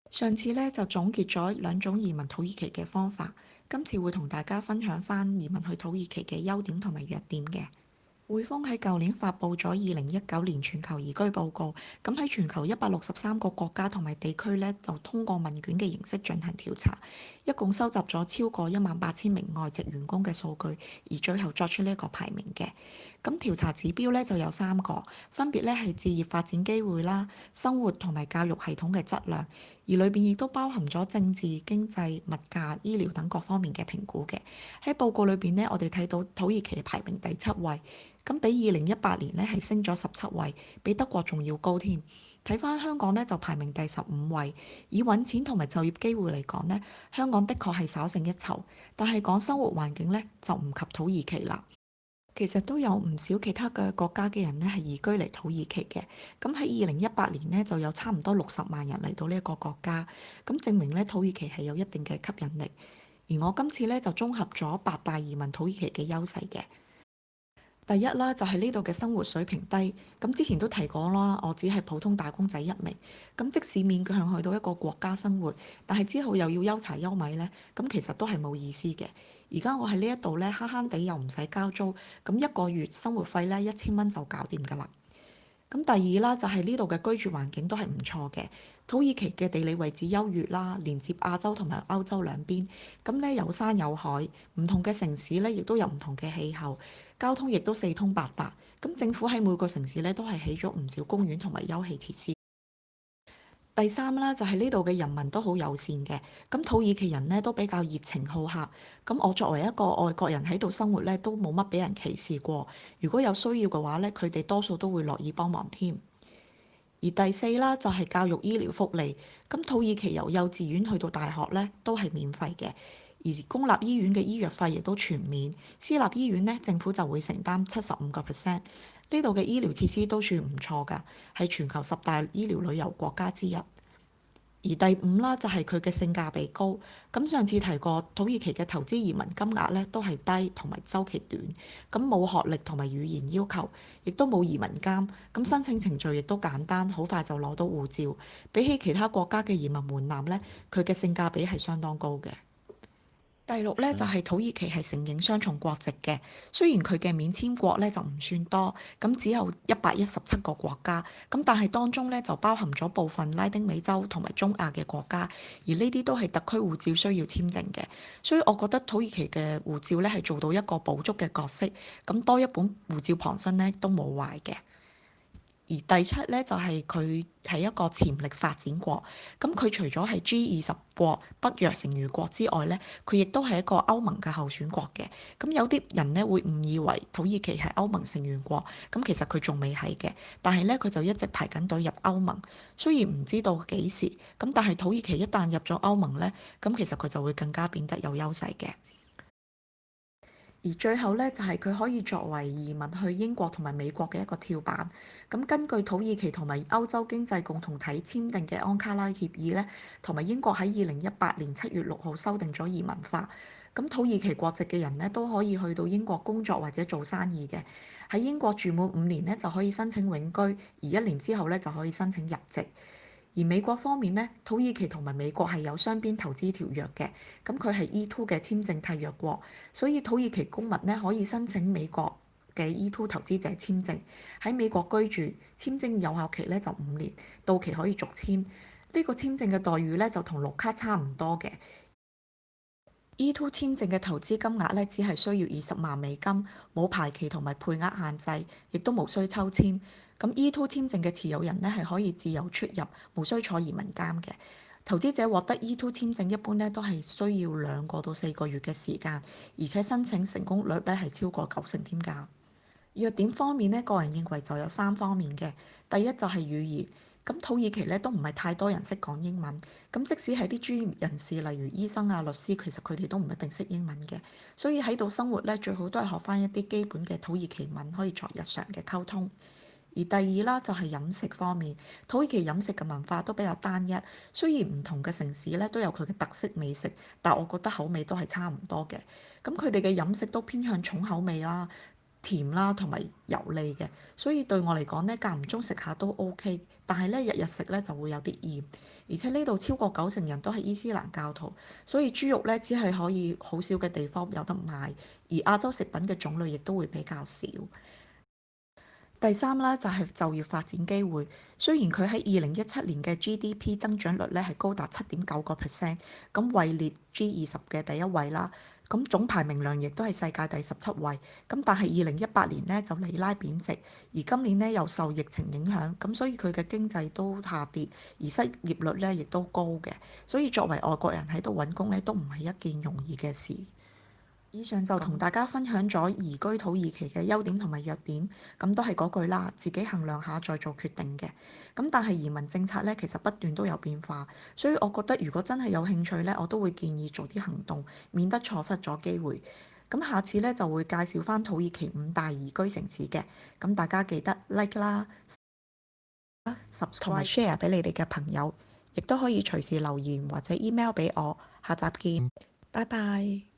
上次咧就總結咗兩種移民土耳其嘅方法，今次會同大家分享返移民去土耳其嘅優點同埋弱點嘅。匯豐喺舊年發布咗2019年全球移居報告，咁喺全球163個國家同埋地區呢，就通過問卷嘅形式進行調查，一共收集咗超過18000名外籍員工嘅數據，而最後作出呢一個排名嘅。咁調查指標呢就有3個，分別呢係置業發展機會啦、生活同埋教育系統嘅質量，而裏邊亦都包含咗政治、經濟、物價、醫療等各方面嘅評估嘅。喺報告裏邊呢，我哋睇到土耳其排名第7位。咁比2018年呢係升咗17位，比德國仲要高添。睇返香港呢就排名第15位，以揾錢同埋就業機會嚟講呢，香港的確係稍勝一籌，但係講生活環境呢，就唔及土耳其啦。其實都有唔少其他嘅國家嘅人呢係移居嚟土耳其嘅，咁喺2018年呢，就有差唔多60萬人嚟到呢一個國家，咁證明呢土耳其係有一定嘅吸引力。而我今次呢，就綜合咗8大移民土耳其嘅優勢嘅。第一啦，就係呢度嘅生活水平低，咁之前都提過啦，我只係普通打工仔一名，咁即使勉強去到一個國家生活，但係之後又要憂柴憂米呢，咁其實都係冇意思嘅。而家我喺呢一度呢，慳慳地又唔使交租，咁一個月生活費呢1000蚊就搞掂㗎啦。咁第二啦，就係呢度嘅居住環境都係唔錯嘅。土耳其嘅地理位置優越啦，連接亞洲同埋歐洲兩邊，咁呢有山有海，唔同嘅城市呢亦都有唔同嘅氣候，交通亦都四通八達。咁政府喺每個城市呢都係起咗唔少公園同埋休憩設施。第三啦，就係呢度嘅人民都好友善嘅，咁土耳其人呢都比較熱情好客，咁我作為一個外國人喺度生活呢，都冇乜俾人歧視過。如果有需要嘅話呢，佢哋多數都會樂意幫忙添。而第四啦，就係教育醫療福利，咁土耳其由幼稚園去到大學呢，都係免費嘅，而公立醫院嘅醫藥費亦都全免，私立醫院呢，政府就會承擔75%。呢度嘅醫療設施都算唔錯㗎，係全球10大醫療旅遊國家之一。而第五啦，就係佢嘅性價比高。咁上次提過，土耳其嘅投資移民金額呢都係低同埋週期短，咁冇學歷同埋語言要求，亦都冇移民監，咁申請程序亦都簡單，好快就攞到護照。比起其他國家嘅移民門檻呢，佢嘅性價比係相當高嘅。第六呢，就係土耳其係承認雙重國籍嘅，雖然佢嘅免簽國呢就唔算多，咁只有117個國家，咁但係當中呢就包含咗部分拉丁美洲同埋中亞嘅國家，而呢啲都係特區護照需要簽證嘅，所以我覺得土耳其嘅護照呢係做到一個補足嘅角色，咁多一本護照傍身呢都冇壞嘅。而第七呢，就係佢係一個潛力發展國，咁佢除咗係 G20國北約成員國之外呢，佢亦都係一個歐盟嘅候選國嘅。咁有啲人呢會誤以為土耳其係歐盟成員國，咁其實佢仲未係嘅，但係呢，佢就一直排緊隊入歐盟。雖然唔知道幾時，咁但係土耳其一旦入咗歐盟呢，咁其實佢就會更加變得有優勢嘅。而最後呢，就係佢可以作為移民去英國同埋美國嘅一個跳板。咁根據土耳其同埋歐洲經濟共同體簽訂嘅安卡拉協議呢，同埋英國喺2018年7月6號修訂咗移民法。咁土耳其國籍嘅人呢，都可以去到英國工作或者做生意嘅。喺英國住滿5年呢，就可以申請永居，而1年之後呢，就可以申請入籍。而美國方面呢，土耳其同埋美國係有雙邊投資條約嘅，咁佢係 E2 嘅簽證締約國，所以土耳其公民呢可以申請美國嘅 E2 投資者簽證，喺美國居住，簽證有效期呢就5年，到期可以續簽。呢個簽證嘅待遇呢就同綠卡差唔多嘅。E2 簽證嘅投資金額呢，只係需要20萬美金，冇排期同埋配額限制，亦都無需抽籤。咁 E2 簽證嘅持有人呢，係可以自由出入，無需坐移民監嘅。投資者獲得 E2 簽證一般呢，都係需要2個到4個月嘅時間，而且申請成功率呢係超過90%添㗎。弱點方面呢，個人認為就有3方面嘅。第一就係語言，咁土耳其呢都唔係太多人識講英文，咁即使係啲專業人士，例如醫生啊、律師，其實佢哋都唔一定識英文嘅，所以喺度生活呢，最好都係學返一啲基本嘅土耳其文，可以作日常嘅溝通。而第二啦，就係飲食方面，土耳其飲食嘅文化都比較單一，雖然唔同嘅城市呢都有佢嘅特色美食，但我覺得口味都係差唔多嘅。咁佢哋嘅飲食都偏向重口味啦。甜啦同埋油膩嘅，所以對我嚟講呢，間唔中食下都 OK，但係呢，日日食呢就會有啲厭。而且呢度超過90%人都係伊斯蘭教徒，所以豬肉呢只係可以好少嘅地方有得買，而亞洲食品嘅種類亦都會比較少。第三啦，就係就業發展機會。雖然佢喺2017年嘅 GDP 增長率咧係高達7.9%，咁位列 G20嘅第一位啦。咁總排名量亦都係世界第17位。咁但係2018年呢就里拉貶值，而今年呢又受疫情影響，咁所以佢嘅經濟都下跌，而失業率呢亦都高嘅。所以作為外國人喺度揾工呢，都唔係一件容易嘅事。以上就同大家分享咗移居土耳其嘅優點同埋弱點，咁都係嗰句啦，自己衡量下再做決定嘅。咁但係移民政策呢，其實不斷都有變化，所以我覺得如果真係有興趣呢，我都會建議做啲行動，免得錯失咗機會。咁下次呢，就會介紹返土耳其5大移居城市嘅，咁大家記得 like 啦、subscribe 同埋 share 俾你哋嘅朋友，亦都可以隨時留言或者 email 俾我。下集見，拜拜。